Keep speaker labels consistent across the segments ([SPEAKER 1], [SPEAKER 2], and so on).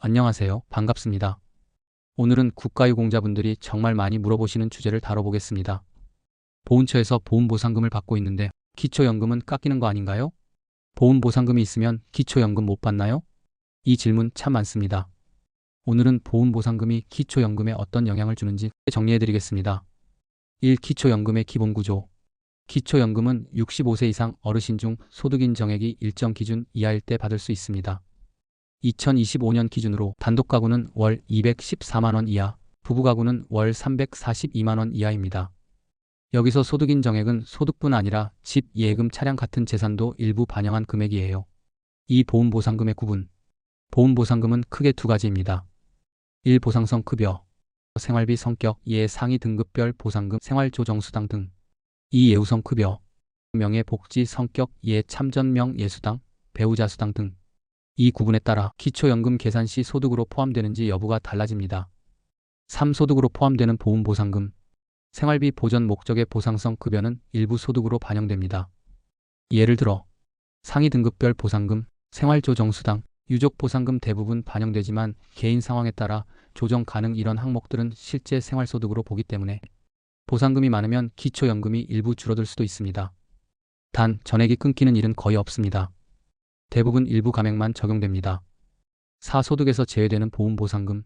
[SPEAKER 1] 안녕하세요. 반갑습니다. 오늘은 국가유공자분들이 정말 많이 물어보시는 주제를 다뤄보겠습니다. 보훈처에서 보훈보상금을 받고 있는데 기초연금은 깎이는 거 아닌가요? 보훈보상금이 있으면 기초연금 못 받나요? 이 질문 참 많습니다. 오늘은 보훈보상금이 기초연금에 어떤 영향을 주는지 정리해드리겠습니다. 1. 기초연금의 기본구조. 기초연금은 65세 이상 어르신 중 소득인 정액이 일정 기준 이하일 때 받을 수 있습니다. 2025년 기준으로 단독 가구는 월 214만 원 이하, 부부 가구는 월 342만 원 이하입니다. 여기서 소득인 정액은 소득뿐 아니라 집, 예금, 차량 같은 재산도 일부 반영한 금액이에요. 이 보훈보상금의 구분. 보훈보상금은 크게 두 가지입니다. 1. 보상성 급여. 생활비 성격, 예 상위 등급별 보상금, 생활조정수당 등. 2. 예우성 급여. 명예복지 성격, 예 참전명 예수당, 배우자 수당 등. 이 구분에 따라 기초연금 계산 시 소득으로 포함되는지 여부가 달라집니다. 3. 소득으로 포함되는 보훈보상금. 생활비 보전 목적의 보상성 급여는 일부 소득으로 반영됩니다. 예를 들어 상위 등급별 보상금, 생활조정수당, 유족보상금 대부분 반영되지만 개인 상황에 따라 조정 가능. 이런 항목들은 실제 생활소득으로 보기 때문에 보상금이 많으면 기초연금이 일부 줄어들 수도 있습니다. 단 전액이 끊기는 일은 거의 없습니다. 대부분 일부 감액만 적용됩니다. 4. 소득에서 제외되는 보훈보상금.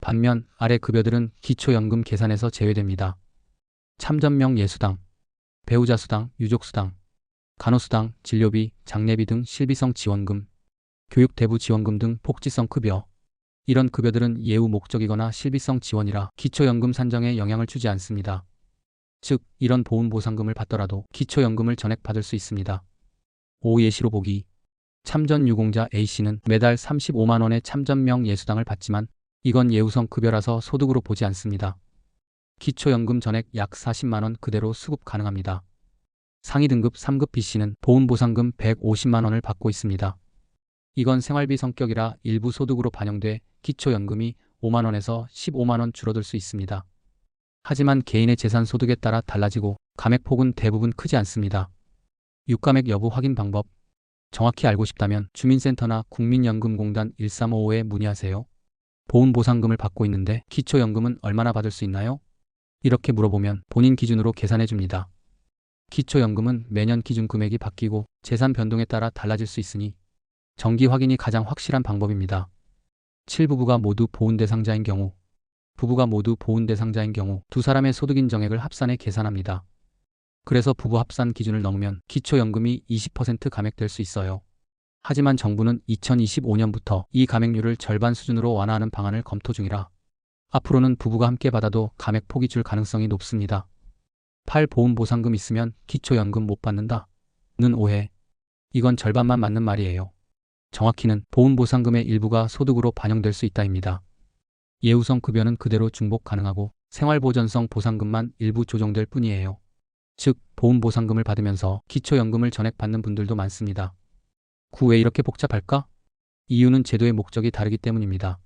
[SPEAKER 1] 반면 아래 급여들은 기초연금 계산에서 제외됩니다. 참전명 예수당, 배우자 수당, 유족수당, 간호수당, 진료비, 장례비 등 실비성 지원금, 교육대부 지원금 등 복지성 급여. 이런 급여들은 예우 목적이거나 실비성 지원이라 기초연금 산정에 영향을 주지 않습니다. 즉, 이런 보훈보상금을 받더라도 기초연금을 전액 받을 수 있습니다. 5. 예시로 보기. 참전 유공자 A씨는 매달 35만 원의 참전명 예수당을 받지만 이건 예우성 급여라서 소득으로 보지 않습니다. 기초연금 전액 약 40만 원 그대로 수급 가능합니다. 상위 등급 3급 B씨는 보훈보상금 150만 원을 받고 있습니다. 이건 생활비 성격이라 일부 소득으로 반영돼 기초연금이 5만 원에서 15만 원 줄어들 수 있습니다. 하지만 개인의 재산 소득에 따라 달라지고 감액폭은 대부분 크지 않습니다. 육감액 여부 확인 방법. 정확히 알고 싶다면 주민센터나 국민연금공단 1355에 문의하세요. 보훈보상금을 받고 있는데 기초연금은 얼마나 받을 수 있나요? 이렇게 물어보면 본인 기준으로 계산해 줍니다. 기초연금은 매년 기준 금액이 바뀌고 재산 변동에 따라 달라질 수 있으니 정기 확인이 가장 확실한 방법입니다. 7. 부부가 모두 보훈 대상자인 경우. 부부가 모두 보훈 대상자인 경우 두 사람의 소득인 정액을 합산해 계산합니다. 그래서 부부 합산 기준을 넘으면 기초연금이 20% 감액될 수 있어요. 하지만 정부는 2025년부터 이 감액률을 절반 수준으로 완화하는 방안을 검토 중이라 앞으로는 부부가 함께 받아도 감액폭이 줄 가능성이 높습니다. 8. 보훈보상금 있으면 기초연금 못 받는다. 는 오해. 이건 절반만 맞는 말이에요. 정확히는 보훈보상금의 일부가 소득으로 반영될 수 있다입니다. 예우성 급여는 그대로 중복 가능하고 생활보전성 보상금만 일부 조정될 뿐이에요. 즉, 보훈보상금을 받으면서 기초연금을 전액 받는 분들도 많습니다. 왜 이렇게 복잡할까? 이유는 제도의 목적이 다르기 때문입니다.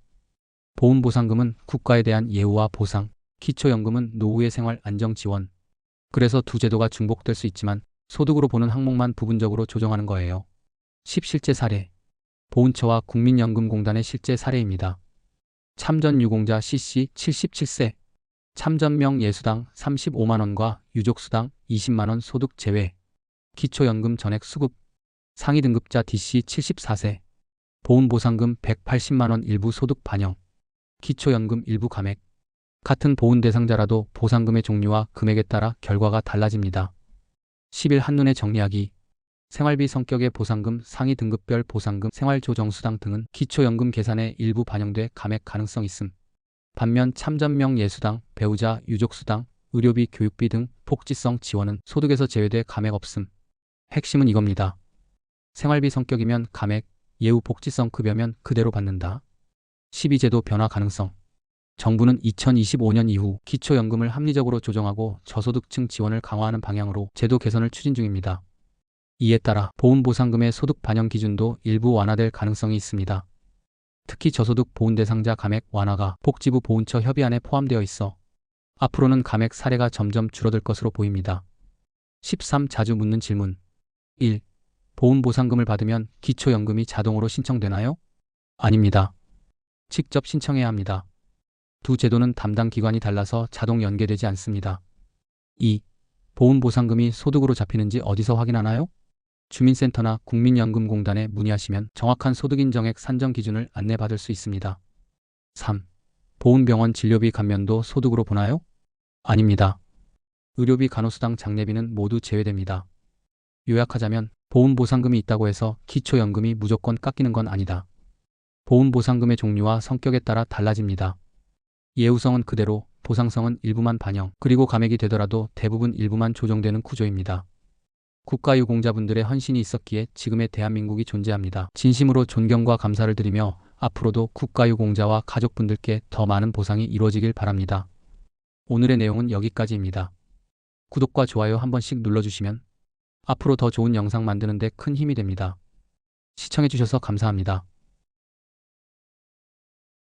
[SPEAKER 1] 보훈보상금은 국가에 대한 예우와 보상, 기초연금은 노후의 생활 안정 지원. 그래서 두 제도가 중복될 수 있지만 소득으로 보는 항목만 부분적으로 조정하는 거예요. 10. 실제 사례. 보훈처와 국민연금공단의 실제 사례입니다. 참전 유공자 C씨 77세. 참전명 예수당 35만 원과 유족수당 20만 원 소득 제외. 기초연금 전액 수급. 상위 등급자 D씨 74세. 보훈보상금 180만 원 일부 소득 반영. 기초연금 일부 감액. 같은 보훈 대상자라도 보상금의 종류와 금액에 따라 결과가 달라집니다. 10일 한눈에 정리하기. 생활비 성격의 보상금, 상위 등급별 보상금, 생활조정수당 등은 기초연금 계산에 일부 반영돼 감액 가능성 있음. 반면 참전명 예수당, 배우자, 유족수당, 의료비, 교육비 등 복지성 지원은 소득에서 제외돼 감액 없음. 핵심은 이겁니다. 생활비 성격이면 감액, 예우 복지성 급여면 그대로 받는다. 12제도 변화 가능성. 정부는 2025년 이후 기초연금을 합리적으로 조정하고 저소득층 지원을 강화하는 방향으로 제도 개선을 추진 중입니다. 이에 따라 보훈보상금의 소득 반영 기준도 일부 완화될 가능성이 있습니다. 특히 저소득 보훈 대상자 감액 완화가 복지부 보훈처 협의안에 포함되어 있어 앞으로는 감액 사례가 점점 줄어들 것으로 보입니다. 13. 자주 묻는 질문. 1. 보훈보상금을 받으면 기초연금이 자동으로 신청되나요? 아닙니다. 직접 신청해야 합니다. 두 제도는 담당 기관이 달라서 자동 연계되지 않습니다. 2. 보훈보상금이 소득으로 잡히는지 어디서 확인하나요? 주민센터나 국민연금공단에 문의하시면 정확한 소득인정액 산정 기준을 안내받을 수 있습니다. 3. 보훈병원 진료비 감면도 소득으로 보나요? 아닙니다. 의료비, 간호수당, 장례비는 모두 제외됩니다. 요약하자면 보훈보상금이 있다고 해서 기초연금이 무조건 깎이는 건 아니다. 보훈보상금의 종류와 성격에 따라 달라집니다. 예우성은 그대로, 보상성은 일부만 반영, 그리고 감액이 되더라도 대부분 일부만 조정되는 구조입니다. 국가유공자분들의 헌신이 있었기에 지금의 대한민국이 존재합니다. 진심으로 존경과 감사를 드리며 앞으로도 국가유공자와 가족분들께 더 많은 보상이 이루어지길 바랍니다. 오늘의 내용은 여기까지입니다. 구독과 좋아요 한 번씩 눌러주시면 앞으로 더 좋은 영상 만드는 데 큰 힘이 됩니다. 시청해주셔서 감사합니다.